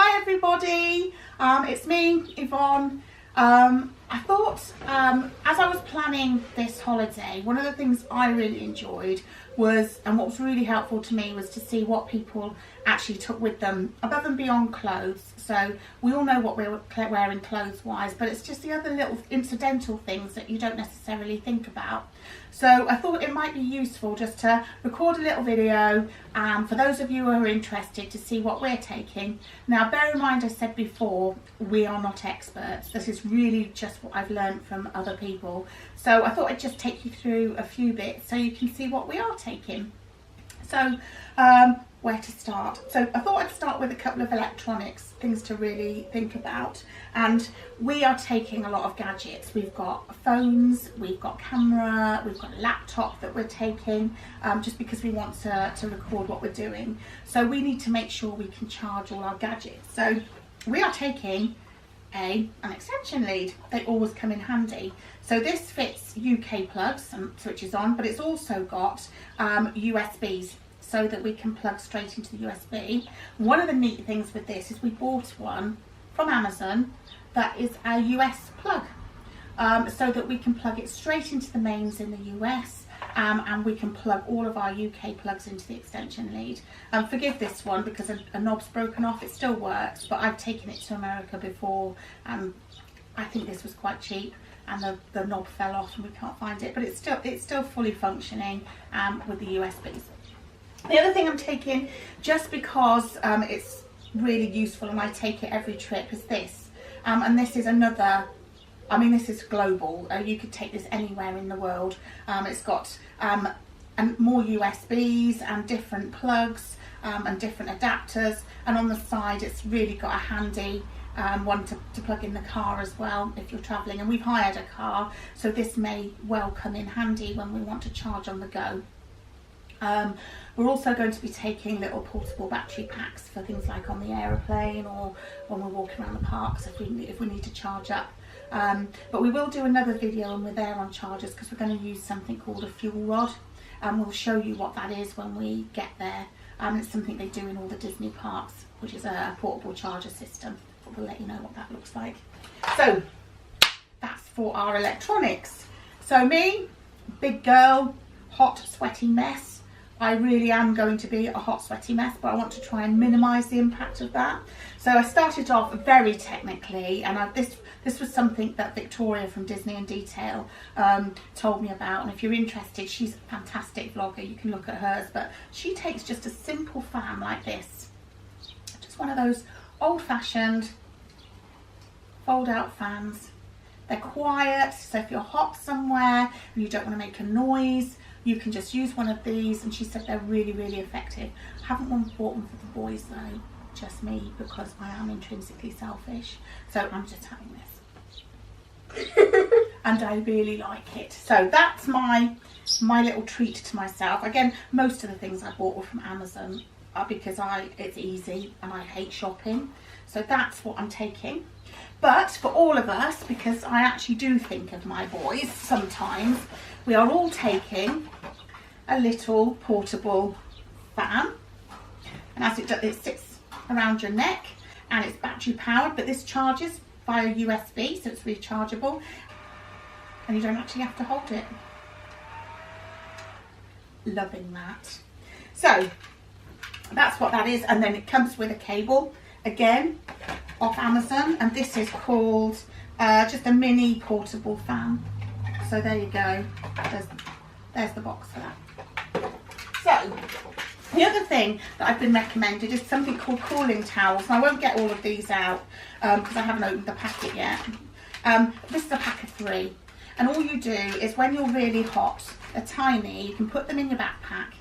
Hi everybody, it's me, Yvonne. I thought as I was planning this holiday, one of the things I really enjoyed was, and what was really helpful to me, was to see what people actually took with them above and beyond clothes. So we all know what we're wearing clothes wise, but it's just the other little incidental things that you don't necessarily think about. So I thought it might be useful just to record a little video for those of you who are interested to see what we're taking. Now bear in mind, I said before, we are not experts. This is really just what I've learned from other people. So I thought I'd just take you through a few bits so you can see what we are taking. So where to start? So I thought I'd start with a couple of electronics, things to really think about. And we are taking a lot of gadgets. We've got phones, we've got camera, we've got a laptop that we're taking, just because we want to record what we're doing. So we need to make sure we can charge all our gadgets. So we are taking an extension lead. They always come in handy. So this fits UK plugs and switches on, but it's also got USBs, so that we can plug straight into the USB. One of the neat things with this is we bought one from Amazon that is a US plug, so that we can plug it straight into the mains in the US, and we can plug all of our UK plugs into the extension lead. Forgive this one because a knob's broken off. It still works, but I've taken it to America before. I think this was quite cheap, and the knob fell off and we can't find it, but it's still fully functioning with the USBs. The other thing I'm taking, just because it's really useful and I take it every trip, is this. And this is another, I mean, this is global. You could take this anywhere in the world. It's got more USBs and different plugs and different adapters. And on the side, it's really got a handy one to plug in the car as well if you're travelling. And we've hired a car, so this may well come in handy when we want to charge on the go. We're also going to be taking little portable battery packs for things like on the aeroplane or when we're walking around the parks if we need to charge up. But we will do another video when we're there on chargers, because we're going to use something called a fuel rod, and we'll show you what that is when we get there. It's something they do in all the Disney parks, which is a portable charger system. We'll let you know what that looks like. So that's for our electronics. So me, big girl, hot sweaty mess. I really am going to be a hot sweaty mess, but I want to try and minimise the impact of that. So I started off very technically, and this was something that Victoria from Disney in Detail told me about. And if you're interested, she's a fantastic vlogger, you can look at hers, but she takes just a simple fan like this, just one of those old-fashioned fold-out fans. They're quiet, so if you're hot somewhere and you don't want to make a noise, you can just use one of these, and she said they're really, really effective. I haven't bought one for the boys though, just me, because I am intrinsically selfish. So I'm just having this. And I really like it. So that's my little treat to myself. Again, most of the things I bought were from Amazon because it's easy and I hate shopping. So that's what I'm taking. But for all of us, because I actually do think of my boys sometimes, we are all taking a little portable fan. And as it sits around your neck, and it's battery powered, but this charges via USB, so it's rechargeable, and you don't actually have to hold it. Loving that. So that's what that is, and then it comes with a cable, again, off Amazon, and this is called just a mini portable fan. So there you go, there's the box for that. So the other thing that I've been recommended is something called cooling towels. And I won't get all of these out because I haven't opened the packet yet. This is a pack of 3, and all you do is when you're really hot, they're tiny, you can put them in your backpack.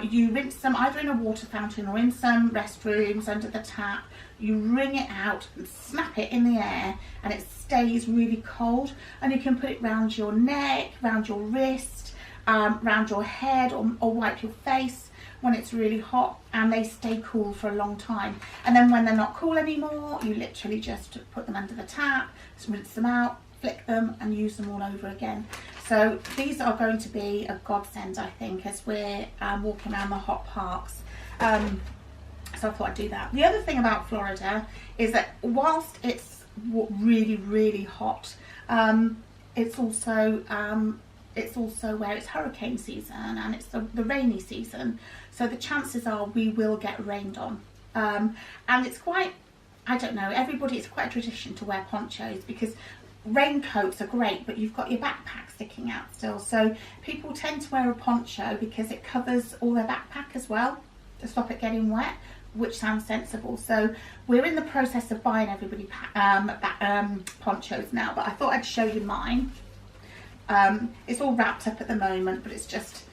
You rinse them either in a water fountain or in some restrooms under the tap. You wring it out and snap it in the air, and it stays really cold. And you can put it round your neck, round your wrist, round your head, or wipe your face when it's really hot, and they stay cool for a long time. And then when they're not cool anymore, you literally just put them under the tap, rinse them out, flick them, and use them all over again. So these are going to be a godsend, I think, as we're walking around the hot parks. so I thought I'd do that. The other thing about Florida is that whilst it's really, really hot, it's also where it's hurricane season and it's the rainy season. So the chances are we will get rained on. And it's quite, I don't know, it's quite a tradition to wear ponchos because raincoats are great, but you've got your backpack sticking out still. So people tend to wear a poncho because it covers all their backpack as well to stop it getting wet, which sounds sensible. So we're in the process of buying everybody ponchos now, but I thought I'd show you mine. It's all wrapped up at the moment, but it's just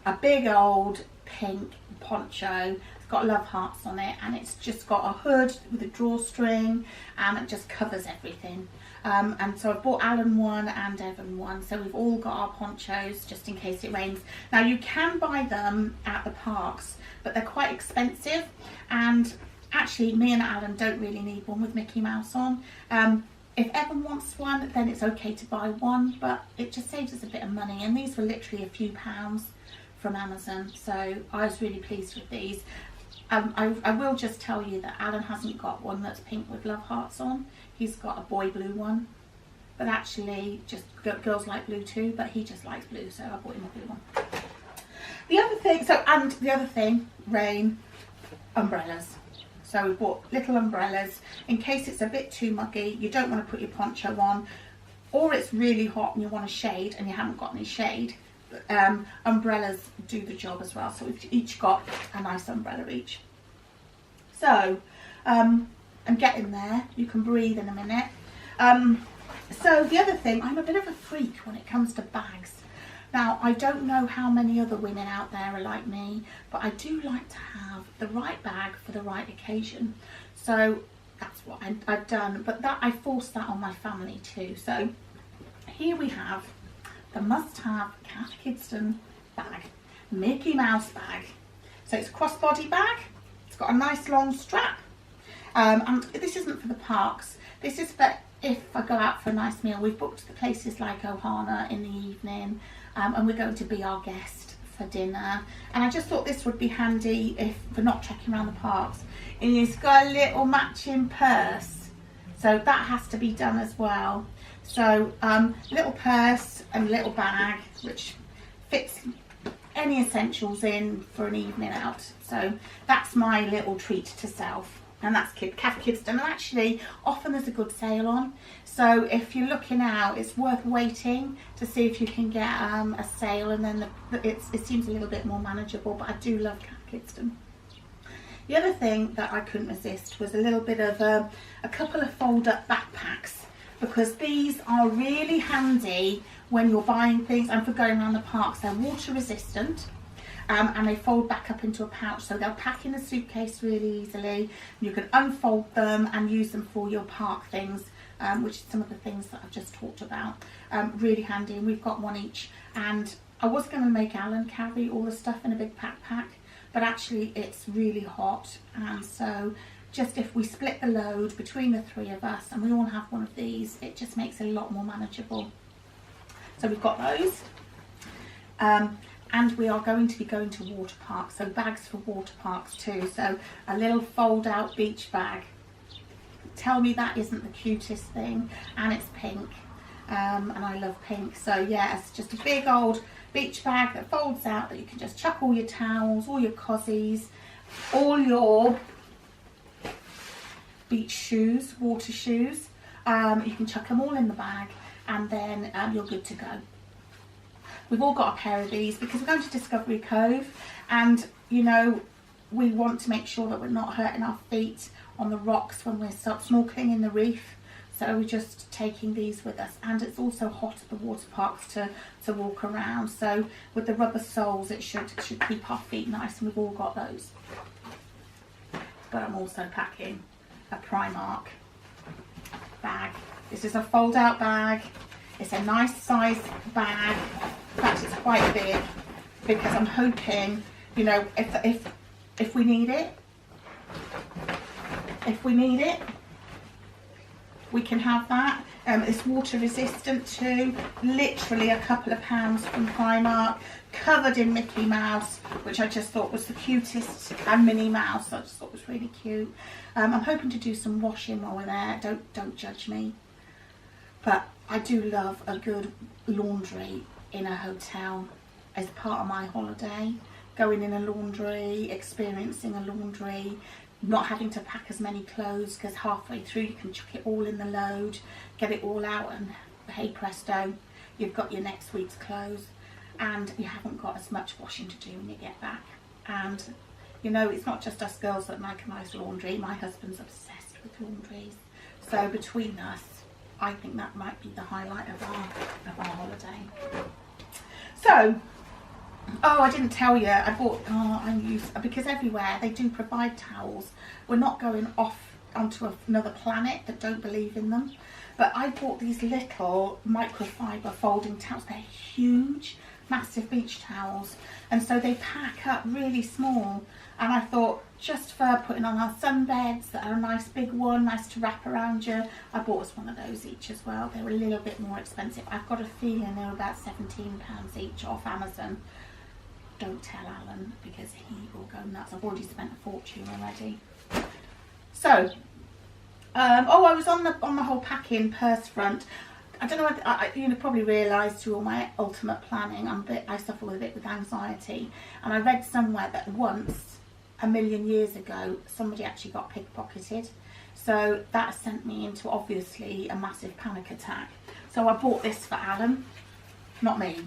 a big old pink poncho. It's got love hearts on it, and it's just got a hood with a drawstring, and it just covers everything. And so I've bought Alan one and Evan one, so we've all got our ponchos just in case it rains. Now you can buy them at the parks, but they're quite expensive, and actually me and Alan don't really need one with Mickey Mouse on. If Evan wants one, then it's okay to buy one, but it just saves us a bit of money, and these were literally a few pounds from Amazon, so I was really pleased with these. I will just tell you that Alan hasn't got one that's pink with love hearts on. He's got a boy blue one, but actually just girls like blue too, but he just likes blue, so I bought him a blue one. The other thing, rain, umbrellas. So we bought little umbrellas in case it's a bit too muggy, you don't want to put your poncho on, or it's really hot and you want a shade and you haven't got any shade. Umbrellas do the job as well, so we've each got a nice umbrella each. So I'm getting there, you can breathe in a minute. So the other thing, I'm a bit of a freak when it comes to bags. Now I don't know how many other women out there are like me, but I do like to have the right bag for the right occasion. So that's what I've done, but I forced that on my family too. So here we have the must-have Cath Kidston bag, Mickey Mouse bag. So it's a crossbody bag, it's got a nice long strap, and this isn't for the parks, this is for if I go out for a nice meal. We've booked the places like Ohana in the evening, and we're going to be our guest for dinner, and I just thought this would be handy if we're not trekking around the parks. And it's got a little matching purse, so that has to be done as well. So little purse and little bag which fits any essentials in for an evening out. So that's my little treat to self, and that's Cath Kidston. And actually often there's a good sale on, so if you're looking out, it's worth waiting to see if you can get a sale, and then it seems a little bit more manageable. But I do love Cath Kidston. The other thing that I couldn't resist was a little bit of a couple of fold-up backpacks, because these are really handy when you're buying things and for going around the parks. They're water resistant, and they fold back up into a pouch, so they'll pack in a suitcase really easily. You can unfold them and use them for your park things, which is some of the things that I've just talked about. Really handy, and we've got one each. And I was going to make Alan carry all the stuff in a big backpack, but actually it's really hot, and so just if we split the load between the three of us and we all have one of these, it just makes it a lot more manageable. So we've got those, and we are going to be going to water parks, so bags for water parks too. So a little fold out beach bag. Tell me that isn't the cutest thing, and it's pink, and I love pink. So yeah, it's just a big old beach bag that folds out, that you can just chuck all your towels, all your cozies, all your beach shoes, water shoes. You can chuck them all in the bag, and then you're good to go. We've all got a pair of these because we're going to Discovery Cove, and you know, we want to make sure that we're not hurting our feet on the rocks when we're snorkeling in the reef. So we're just taking these with us, and it's also hot at the water parks to walk around. So with the rubber soles, it should keep our feet nice, and we've all got those. But I'm also packing a Primark bag. This is a fold out bag. It's a nice size bag. In fact, it's quite big, because I'm hoping, you know, if we need it, we can have that. It's water resistant too, literally a couple of pounds from Primark, covered in Mickey Mouse, which I just thought was the cutest, and Minnie Mouse, I just thought was really cute. I'm hoping to do some washing while we're there, don't judge me. But I do love a good laundry in a hotel as part of my holiday. Going in a laundry, experiencing a laundry, not having to pack as many clothes, because halfway through you can chuck it all in the load, get it all out, and hey presto, you've got your next week's clothes, and you haven't got as much washing to do when you get back. And you know, it's not just us girls that like a nice laundry. My husband's obsessed with laundries. So between us, I think that might be the highlight of our holiday. So, oh, I didn't tell you, I bought, because everywhere they do provide towels. We're not going off onto another planet that don't believe in them. But I bought these little microfiber folding towels. They're huge, massive beach towels. And so they pack up really small. And I thought, just for putting on our sunbeds that are a nice big one, nice to wrap around you, I bought us one of those each as well. They were a little bit more expensive. I've got a feeling they were about £17 each off Amazon. Don't tell Alan, because he will go nuts. I've already spent a fortune already. So, I was on the whole packing purse front. I don't know. You probably realised through all my ultimate planning, I suffer with a bit with anxiety, and I read somewhere that once, a million years ago, somebody actually got pickpocketed. So that sent me into obviously a massive panic attack. So I bought this for Alan, not me,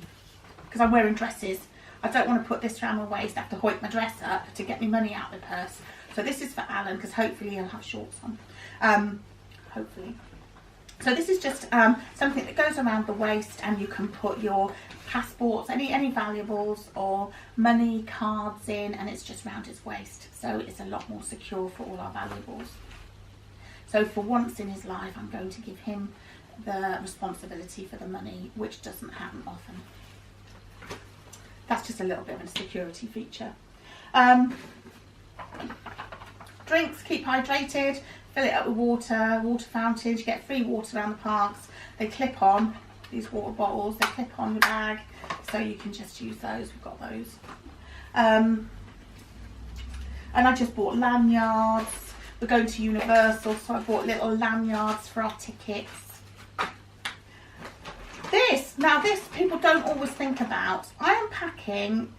because I'm wearing dresses. I don't want to put this around my waist, I have to hoik my dress up to get me money out of the purse. So this is for Alan, because hopefully he'll have shorts on. Hopefully. So this is just something that goes around the waist, and you can put your passports, any valuables or money, cards in, and it's just round his waist. So it's a lot more secure for all our valuables. So for once in his life, I'm going to give him the responsibility for the money, which doesn't happen often. That's just a little bit of a security feature. Drinks, keep hydrated, fill it up with water fountains. You get free water around the parks. They clip on, these water bottles, they clip on your bag, so you can just use those. We've got those. And I just bought lanyards. We're going to Universal, so I bought little lanyards for our tickets. This people don't always think about. I am packing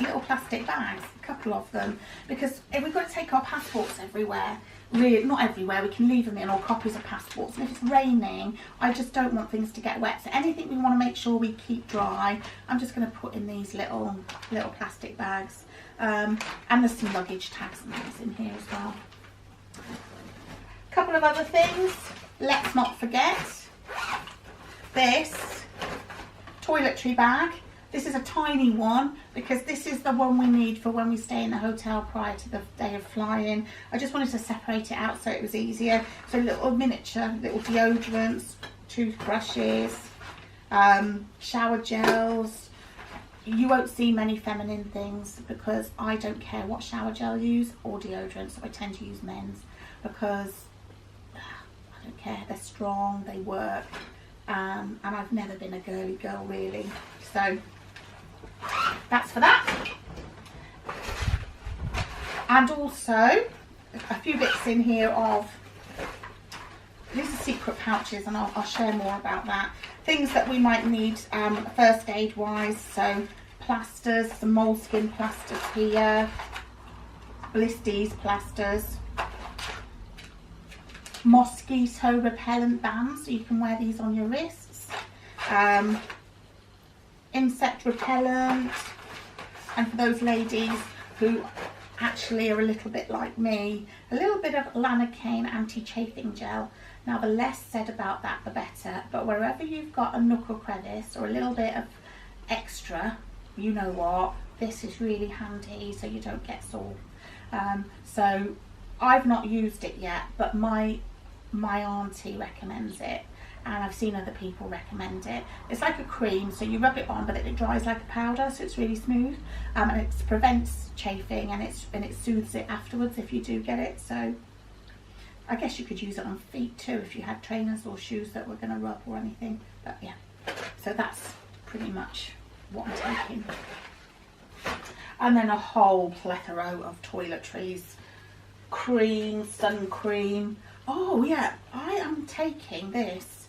little plastic bags, a couple of them, because if we've got to take our passports everywhere, really not everywhere, we can leave them in, or copies of passports, and if it's raining, I just don't want things to get wet. So anything we want to make sure we keep dry, I'm just going to put in these little plastic bags. And there's some luggage tags and things in here as well. A couple of other things, let's not forget this toiletry bag. This is a tiny one, because this is the one we need for when we stay in the hotel prior to the day of flying. I just wanted to separate it out so it was easier. So little miniature, little deodorants, toothbrushes, shower gels. You won't see many feminine things, because I don't care what shower gel I use or deodorant, so I tend to use men's, because I don't care, they're strong, they work, and I've never been a girly girl really. So that's for that. And also a few bits in here of, these are secret pouches, and I'll share more about that. Things that we might need first aid wise, so plasters, some moleskin plasters here, Blistees plasters, mosquito repellent bands, so you can wear these on your wrists, insect repellent, and for those ladies who actually are a little bit like me, a little bit of Lanacane anti-chafing gel. Now the less said about that the better, but wherever you've got a nook or crevice or a little bit of extra, you know what, this is really handy so you don't get sore. So I've not used it yet, but my auntie recommends it, and I've seen other people recommend it. It's like a cream, so you rub it on, but it dries like a powder, so it's really smooth, and it prevents chafing, and it soothes it afterwards if you do get it. So I guess you could use it on feet too if you had trainers or shoes that were going to rub or anything. But yeah, so that's pretty much what I'm taking. And then a whole plethora of toiletries, cream, sun cream. Oh yeah, I am taking this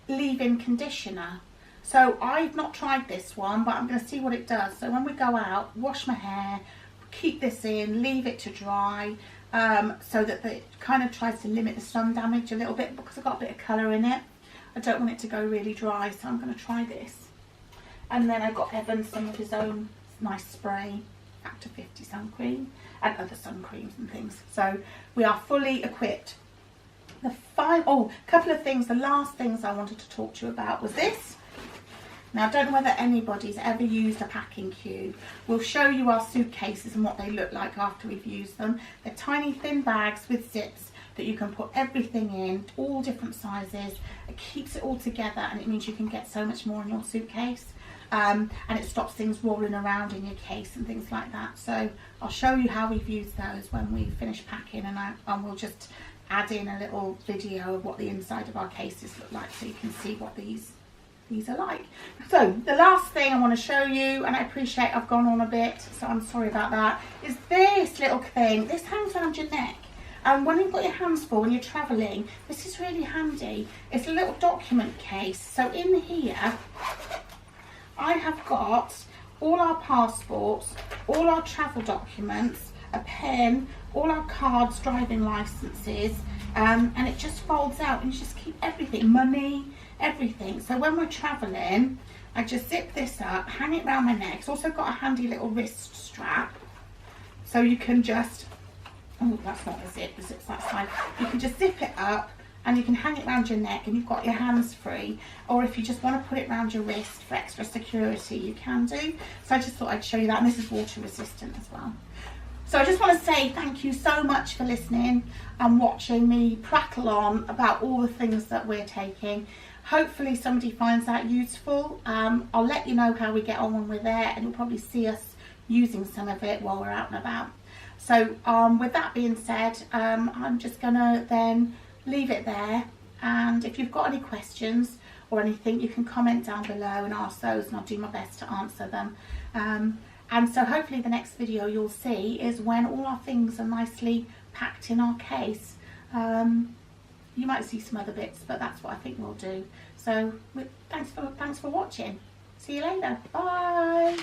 leave-in conditioner. So I've not tried this one, but I'm going to see what it does. So when we go out, wash my hair, keep this in, leave it to dry, so that it kind of tries to limit the sun damage a little bit, because I've got a bit of colour in it. I don't want it to go really dry, so I'm going to try this. And then I got Evan some of his own nice spray, Factor 50 sun cream, and other sun creams and things. So we are fully equipped. Oh, a couple of things. The last things I wanted to talk to you about was this. Now, I don't know whether anybody's ever used a packing cube. We'll show you our suitcases and what they look like after we've used them. They're tiny thin bags with zips that you can put everything in, all different sizes. It keeps it all together, and it means you can get so much more in your suitcase. And it stops things rolling around in your case and things like that. So I'll show you how we've used those when we finish packing, and we'll just add in a little video of what the inside of our cases look like, so you can see what these are like. So the last thing I want to show you, and I appreciate I've gone on a bit, so I'm sorry about that, is this little thing. This hangs around your neck, and when you've got your hands full when you're travelling, this is really handy. It's a little document case. So in here I have got all our passports, all our travel documents, a pen, all our cards, driving licenses, and it just folds out, and you just keep everything, money, everything. So when we're travelling, I just zip this up, hang it around my neck. It's also got a handy little wrist strap, so you can just, oh, that's not a zip, the zip's that side. You can just zip it up, and you can hang it around your neck, and you've got your hands free. Or if you just want to put it around your wrist for extra security, you can do. So I just thought I'd show you that, and this is water resistant as well. So I just want to say thank you so much for listening and watching me prattle on about all the things that we're taking. Hopefully somebody finds that useful. I'll let you know how we get on when we're there, and you'll probably see us using some of it while we're out and about. So with that being said, I'm just going to then leave it there, and if you've got any questions or anything, you can comment down below and ask those, and I'll do my best to answer them. And so hopefully the next video you'll see is when all our things are nicely packed in our case. You might see some other bits, but that's what I think we'll do. So thanks for watching. See you later. Bye.